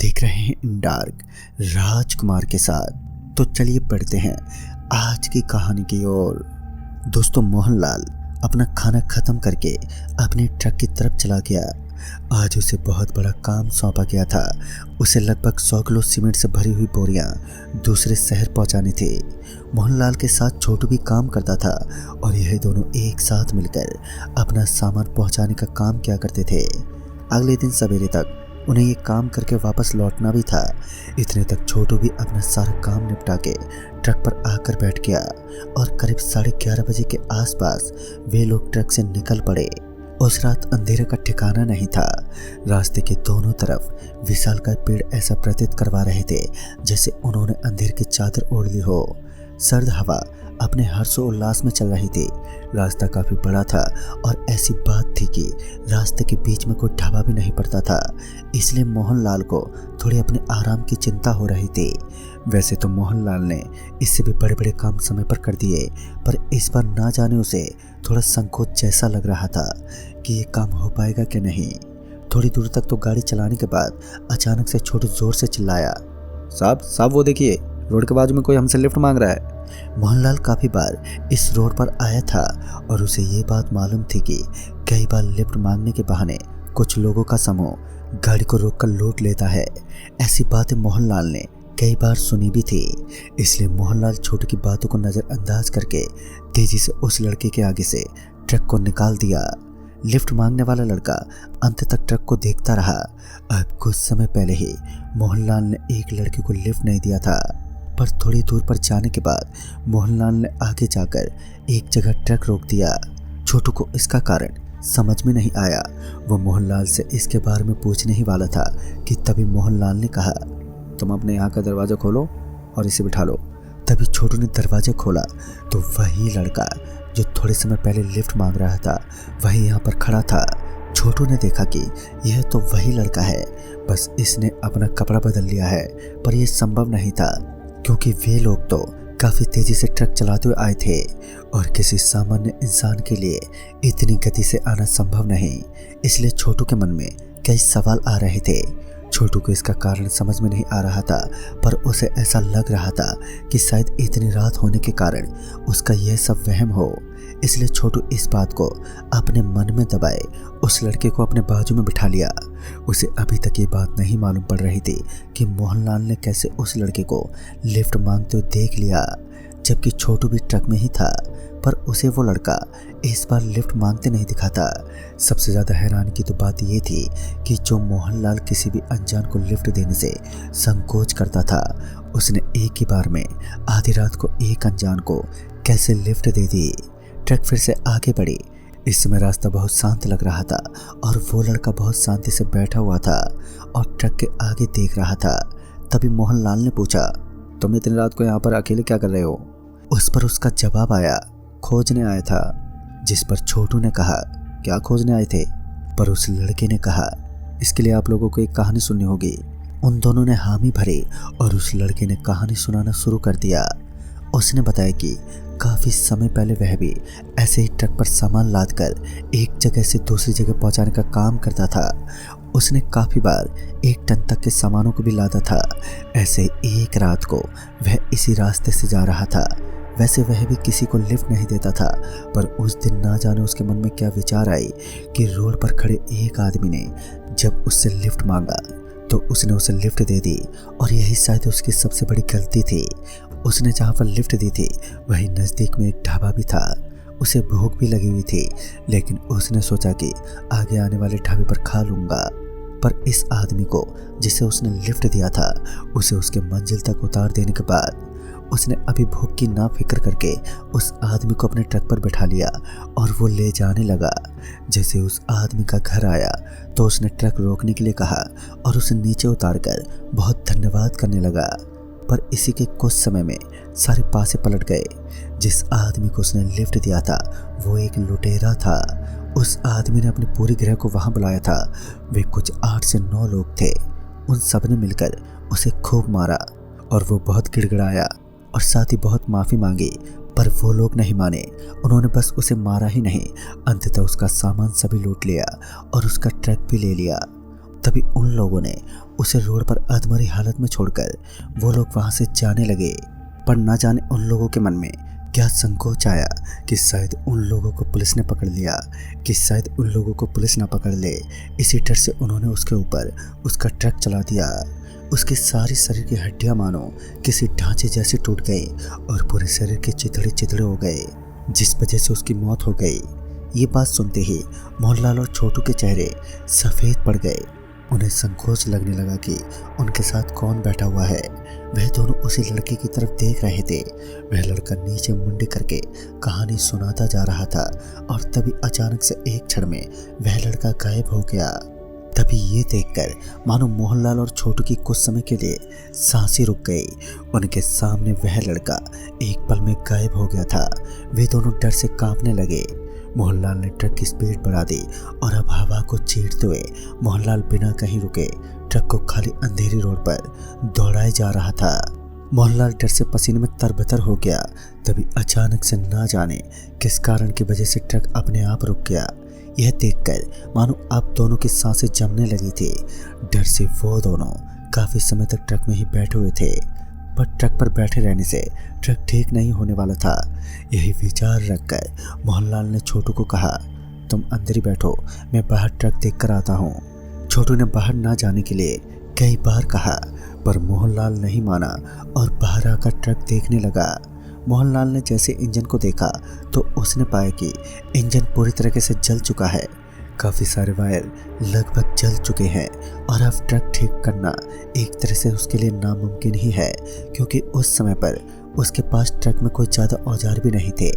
देख रहे हैं इन डार्क राजकुमार के साथ। तो चलिए पढ़ते हैं आज की कहानी की ओर। दोस्तों, मोहनलाल अपना खाना खत्म करके अपने ट्रक की तरफ चला गया। आज उसे बहुत बड़ा काम सौंपा गया था। उसे लगभग 100 किलो सीमेंट से भरी हुई बोरियां दूसरे शहर पहुंचानी थी। मोहनलाल के साथ छोटू भी काम करता था और यह दोनों एक साथ मिलकर अपना सामान पहुंचाने का काम किया करते थे। अगले दिन सवेरे तक उन्हें ये काम करके वापस लौटना भी था। इतने तक छोटू भी अपना सारा काम निपटा के ट्रक पर आकर बैठ गया और करीब 11:30 बजे के आसपास वे लोग ट्रक से निकल पड़े। उस रात अंधेरे का ठिकाना नहीं था। रास्ते के दोनों तरफ विशालकाय पेड़ ऐसा प्रतीत करवा रहे थे जैसे उन्होंने अंधेरे की चादर ओढ़ ली हो। सर्द हवा अपने हर्षोल्लास में चल रही थी। रास्ता काफी बड़ा था और ऐसी बात थी कि रास्ते के बीच में कोई ढाबा भी नहीं पड़ता था, इसलिए मोहनलाल को थोड़ी अपने आराम की चिंता हो रही थी। वैसे तो मोहनलाल ने इससे भी बड़े बड़े काम समय पर कर दिए, पर इस बार ना जाने उसे थोड़ा संकोच जैसा लग रहा था कि ये काम हो पाएगा कि नहीं। थोड़ी दूर तक तो गाड़ी चलाने के बाद अचानक से छोटू जोर से चिल्लाया, साहब वो देखिए, रोड के बाजू में कोई हमसे लिफ्ट मांग रहा है। मोहनलाल काफी बार इस रोड पर आया था और उसे ये बात मालूम थी कि कई बार लिफ्ट मांगने के बहाने कुछ लोगों का समूह गाड़ी को रोककर लूट लेता है। ऐसी बातें मोहनलाल ने कई बार सुनी भी थी, इसलिए मोहनलाल छोटू की बातों को नजरअंदाज करके तेजी से उस लड़के के आगे से ट्रक को निकाल दिया। लिफ्ट मांगने वाला लड़का अंत तक ट्रक को देखता रहा। अब कुछ समय पहले ही मोहनलाल ने एक लड़के को लिफ्ट नहीं दिया था, पर थोड़ी दूर पर जाने के बाद मोहनलाल ने आगे जाकर एक जगह ट्रक रोक दिया। छोटू को इसका कारण समझ में नहीं आया। वो मोहनलाल से इसके बारे में पूछने ही वाला था कि तभी मोहनलाल ने कहा, तुम अपने यहाँ का दरवाज़ा खोलो और इसे बिठा लो। तभी छोटू ने दरवाज़ा खोला तो वही लड़का जो थोड़े समय पहले लिफ्ट मांग रहा था वही यहाँ पर खड़ा था। छोटू ने देखा कि यह तो वही लड़का है, बस इसने अपना कपड़ा बदल लिया है। पर यह संभव नहीं था क्योंकि वे लोग तो काफ़ी तेज़ी से ट्रक चलाते हुए आए थे और किसी सामान्य इंसान के लिए इतनी गति से आना संभव नहीं। इसलिए छोटू के मन में कई सवाल आ रहे थे। छोटू को इसका कारण समझ में नहीं आ रहा था, पर उसे ऐसा लग रहा था कि शायद इतनी रात होने के कारण उसका यह सब वहम हो। इसलिए छोटू इस बात को अपने मन में दबाए उस लड़के को अपने बाजू में बिठा लिया। उसे अभी तक ये बात नहीं मालूम पड़ रही थी कि मोहनलाल ने कैसे उस लड़के को लिफ्ट मांगते हुए देख लिया, जबकि छोटू भी ट्रक में ही था, पर उसे वो लड़का इस बार लिफ्ट मांगते नहीं दिखा था। सबसे ज़्यादा हैरानी की तो बात ये थी कि जो मोहनलाल किसी भी अनजान को लिफ्ट देने से संकोच करता था, उसने एक ही बार में आधी रात को एक अनजान को कैसे लिफ्ट दे दी। ट्रक फिर से आगे बढ़ी। इस समय रास्ता बहुत शांत लग रहा था और वो लड़का बहुत शांति से बैठा हुआ था और ट्रक के आगे देख रहा था। तभी मोहनलाल ने पूछा, तुम इतनी रात को यहाँ पर अकेले क्या कर रहे हो? उस पर उसका जवाब आया, खोजने आया था। जिस पर छोटू ने कहा, क्या खोजने आए थे? पर उस लड़के ने कहा, इसके लिए आप लोगों को एक कहानी सुननी होगी। उन दोनों ने हामी भरी और उस लड़के ने कहानी सुनाना शुरू कर दिया। उसने बताया कि काफ़ी समय पहले वह भी ऐसे ही ट्रक पर सामान लादकर एक जगह से दूसरी जगह पहुंचाने का काम करता था। उसने काफ़ी बार 1 टन तक के सामानों को भी लादा था। ऐसे एक रात को वह इसी रास्ते से जा रहा था। वैसे वह भी किसी को लिफ्ट नहीं देता था, पर उस दिन ना जाने उसके मन में क्या विचार आई कि रोड पर खड़े एक आदमी ने जब उससे लिफ्ट मांगा तो उसने उसे लिफ्ट दे दी। और यही शायद उसकी सबसे बड़ी गलती थी। उसने जहाँ पर लिफ्ट दी थी वहीं नज़दीक में एक ढाबा भी था। उसे भूख भी लगी हुई थी, लेकिन उसने सोचा कि आगे आने वाले ढाबे पर खा लूँगा। पर इस आदमी को जिसे उसने लिफ्ट दिया था उसे उसके मंजिल तक उतार देने के बाद उसने अभी भूख की ना फिक्र करके उस आदमी को अपने ट्रक पर बैठा लिया और वो ले जाने लगा। जैसे उस आदमी का घर आया तो उसने ट्रक रोकने के लिए कहा और उसे नीचे उतारकर बहुत धन्यवाद करने लगा। पर इसी के कुछ समय में सारे पासे पलट गए। जिस आदमी को उसने लिफ्ट दिया था वो एक लुटेरा था। उस आदमी ने अपनी पूरी गिरह को वहां बुलाया था। वे कुछ 8 से 9 लोग थे। उन सब ने मिलकर उसे खूब मारा और वो बहुत गिड़गिड़ाया और साथ ही बहुत माफ़ी मांगी, पर वो लोग नहीं माने। उन्होंने बस उसे मारा ही नहीं, अंततः उसका सामान सभी लूट लिया और उसका ट्रक भी ले लिया। तभी उन लोगों ने उसे रोड पर अधमरी हालत में छोड़कर वो लोग वहां से जाने लगे। पर ना जाने उन लोगों के मन में क्या संकोच आया कि शायद उन लोगों को पुलिस ने पकड़ लिया, कि शायद उन लोगों को पुलिस ना पकड़ ले। इसी डर से उन्होंने उसके ऊपर उसका ट्रक चला दिया। उसके सारी शरीर की हड्डियां मानो किसी ढांचे जैसे टूट गई और पूरे शरीर के चिथड़े चिथड़े हो गए, जिस वजह से उसकी मौत हो गई। ये बात सुनते ही मोहनलाल और छोटू के चेहरे सफ़ेद पड़ गए। उन्हें संकोच लगने लगा कि उनके साथ कौन बैठा हुआ है। वह दोनों उसी लड़के की तरफ देख रहे थे। वह लड़का नीचे मुंडी करके कहानी सुनाता जा रहा था और तभी अचानक से एक क्षण में वह लड़का गायब हो गया। तभी ये देखकर मानो मोहनलाल और छोटू की कुछ समय के लिए सांसें रुक गई। उनके सामने वह लड़का एक पल में गायब हो गया था। वे दोनों डर से कांपने लगे। मोहनलाल ने ट्रक की स्पीड बढ़ा दी और अब हवा को चीरते हुए मोहनलाल बिना कहीं रुके ट्रक को खाली अंधेरी रोड पर दौड़ाए जा रहा था। मोहनलाल डर से पसीने में तरबतर हो गया। तभी अचानक से ना जाने किस कारण की वजह से ट्रक अपने आप रुक गया। यह देखकर मानो अब दोनों की सांसें जमने लगी थी। डर से वो दोनों काफी समय तक ट्रक में ही बैठे हुए थे, पर ट्रक पर बैठे रहने से ट्रक ठीक नहीं होने वाला था। यही विचार रखकर मोहनलाल ने छोटू को कहा, तुम अंदर ही बैठो, मैं बाहर ट्रक देख कर आता हूँ। छोटू ने बाहर ना जाने के लिए कई बार कहा, पर मोहनलाल नहीं माना और बाहर आकर ट्रक देखने लगा। मोहनलाल ने जैसे इंजन को देखा तो उसने पाया कि इंजन पूरी तरीके से जल चुका है। काफ़ी सारे वायर लगभग जल चुके हैं और अब ट्रक ठीक करना एक तरह से उसके लिए नामुमकिन ही है, क्योंकि उस समय पर उसके पास ट्रक में कोई ज़्यादा औजार भी नहीं थे।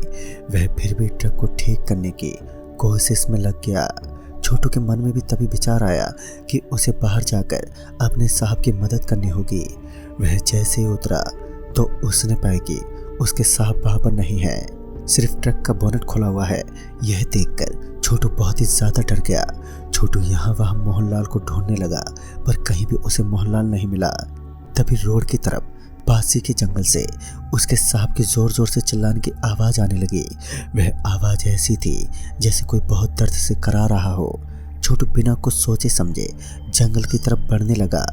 वह फिर भी ट्रक को ठीक करने की कोशिश में लग गया। छोटू के मन में भी तभी विचार आया कि उसे बाहर जाकर अपने साहब की मदद करनी होगी। वह जैसे ही उतरा तो उसने पाया कि उसके साहब वहाँ पर नहीं है, सिर्फ ट्रक का बोनट खुला हुआ है। यह देखकर छोटू बहुत ही ज़्यादा डर गया। छोटू यहाँ वहाँ मोहनलाल को ढूंढने लगा, पर कहीं भी उसे मोहनलाल नहीं मिला। तभी रोड की तरफ पासी के जंगल से उसके साहब की जोर जोर से चिल्लाने की आवाज़ आने लगी। वह आवाज़ ऐसी थी जैसे कोई बहुत दर्द से करा रहा हो। छोटू बिना कुछ सोचे समझे जंगल की तरफ बढ़ने लगा।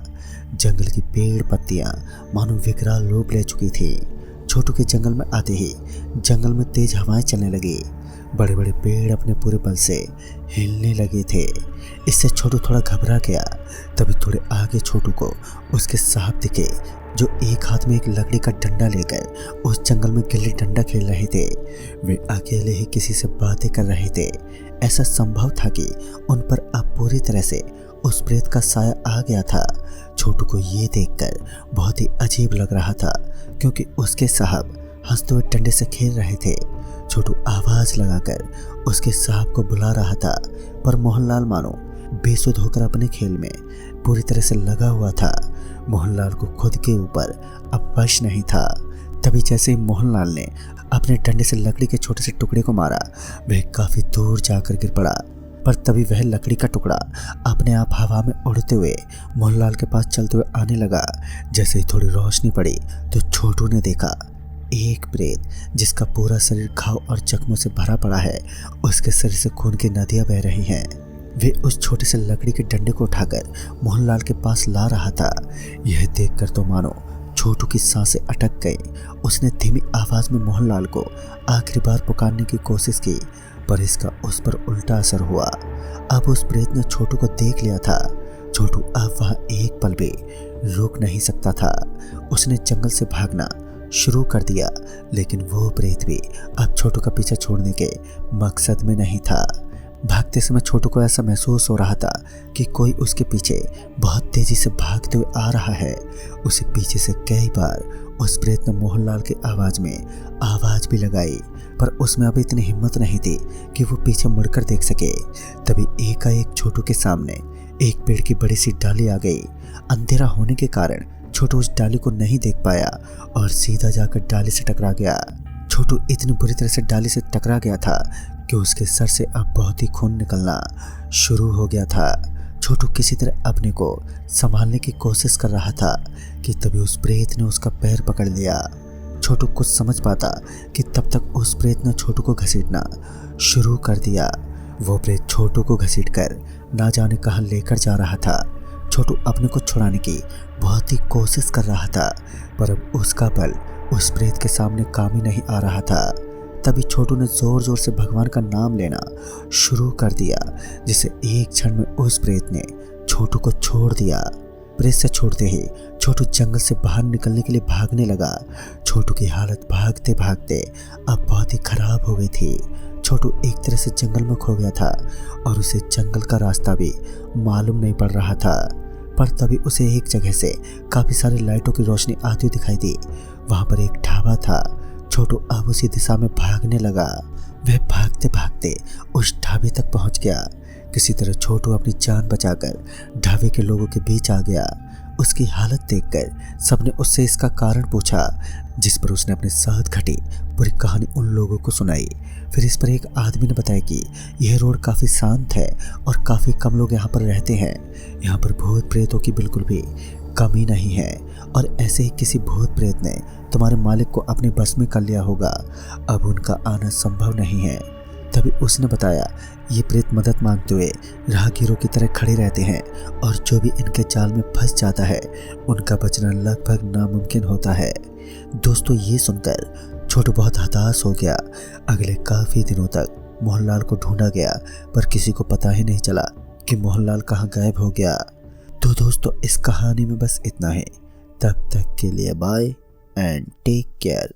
जंगल की पेड़ पत्तियाँ मानो विकराल रूप ले चुकी थी। छोटू के जंगल में आते ही जंगल में तेज हवाएं चलने लगी। बड़े बड़े पेड़ अपने पूरे बल से हिलने लगे थे। इससे छोटू थोड़ा घबरा गया। तभी थोड़े आगे छोटू को उसके साहब दिखे, जो एक हाथ में एक लकड़ी का डंडा लेकर उस जंगल में गिल्ली डंडा खेल रहे थे। वे अकेले ही किसी से बातें कर रहे थे। ऐसा संभव था कि उन पर अब पूरी तरह से उस प्रेत का साया आ गया था। छोटू को ये देखकर बहुत ही अजीब लग रहा था, क्योंकि उसके साहब हंसते हुए डंडे से खेल रहे थे। छोटू आवाज़ लगाकर उसके साहब को बुला रहा था, पर मोहनलाल मानो बेसुध होकर अपने खेल में पूरी तरह से लगा हुआ था। मोहनलाल को खुद के ऊपर अब वश नहीं था। तभी जैसे ही मोहनलाल ने अपने डंडे से लकड़ी के छोटे से टुकड़े को मारा, वह काफ़ी दूर जाकर गिर पड़ा। पर तभी वह लकड़ी का टुकड़ा अपने आप हवा में उड़ते हुए मोहनलाल के पास चलते हुए आने लगा। जैसे ही थोड़ी रोशनी पड़ी तो छोटू ने देखा एक प्रेत, जिसका पूरा शरीर घाव और जख्मों से भरा पड़ा है। उसके शरीर से खून की नदियां बह रही हैं। वे उस छोटे से लकड़ी के डंडे को उठाकर मोहनलाल के पास ला रहा था। यह देखकर तो मानो छोटू की सांसें अटक गई। उसने धीमी आवाज में मोहनलाल को आखिरी बार पुकारने की कोशिश की, पर इसका उस पर उल्टा असर हुआ। अब उस प्रेत ने छोटू को देख लिया था। छोटू अब वहाँ एक पल भी रुक नहीं सकता था। उसने जंगल से भागना शुरू कर दिया, लेकिन वो प्रेत भी अब छोटू का पीछा छोड़ने के मकसद में नहीं था। भागते समय छोटू को ऐसा महसूस हो रहा था कि कोई उसके पीछे बहुत तेजी से भागते हुए आ रहा है। उसे पीछे से कई बार उस प्रेत ने मोहनलाल की आवाज़ में आवाज़ भी लगाई, पर उसमें अब इतनी हिम्मत नहीं थी कि वो पीछे मुड़कर देख सके। तभी एकाएक छोटू के सामने एक पेड़ की बड़ी सी डाली आ गई। अंधेरा होने के कारण छोटू उस डाली को नहीं देख पाया और सीधा जाकर डाली से टकरा गया। छोटू इतनी बुरी तरह से डाली से टकरा गया था कि उसके सर से अब बहुत ही खून निकलना शुरू हो गया था। छोटू किसी तरह अपने को संभालने की कोशिश कर रहा था कि तभी उस प्रेत ने उसका पैर पकड़ लिया। छोटू कुछ समझ पाता कि तब तक उस प्रेत ने छोटू को घसीटना शुरू कर दिया। वो प्रेत छोटू को घसीटकर ना जाने कहाँ लेकर जा रहा था। छोटू अपने को छुड़ाने की बहुत ही कोशिश कर रहा था, पर अब उसका बल उस प्रेत के सामने काम ही नहीं आ रहा था। तभी छोटू ने जोर जोर से भगवान का नाम लेना शुरू कर दिया, जिसे एक क्षण में उस प्रेत ने छोटू को छोड़ दिया। प्रेत से छोड़ते ही छोटू जंगल से बाहर निकलने के लिए भागने लगा। छोटू की हालत भागते भागते अब बहुत ही खराब हो गई थी। छोटू एक तरह से जंगल में खो गया था और उसे जंगल का रास्ता भी मालूम नहीं पड़ रहा था। पर तभी उसे एक जगह से काफी सारी लाइटों की रोशनी आती हुई दिखाई दी। वहां पर एक ढाबा था। छोटू अब उसी दिशा में भागने लगा। वह भागते भागते उस ढाबे तक पहुंच गया। किसी तरह छोटू अपनी जान बचाकर ढाबे के लोगों के बीच आ गया। उसकी हालत देखकर सबने उससे इसका कारण पूछा, जिस पर उसने अपने साथ घटी पूरी कहानी उन लोगों को सुनाई। फिर इस पर एक आदमी ने बताया कि यह रोड काफ़ी शांत है और काफ़ी कम लोग यहाँ पर रहते हैं। यहाँ पर भूत प्रेतों की बिल्कुल भी कमी नहीं है और ऐसे ही किसी भूत प्रेत ने तुम्हारे मालिक को अपने बस में कर लिया होगा। अब उनका आना संभव नहीं है। तभी उसने बताया, ये प्रेत मदद मांगते हुए राहगीरों की तरह खड़े रहते हैं और जो भी इनके जाल में फंस जाता है उनका बचना लगभग नामुमकिन होता है। दोस्तों, ये सुनकर छोटू बहुत हताश हो गया। अगले काफ़ी दिनों तक मोहनलाल को ढूंढा गया, पर किसी को पता ही नहीं चला कि मोहनलाल कहाँ गायब हो गया। तो दोस्तों, इस कहानी में बस इतना है। तब तक के लिए बाय एंड टेक केयर।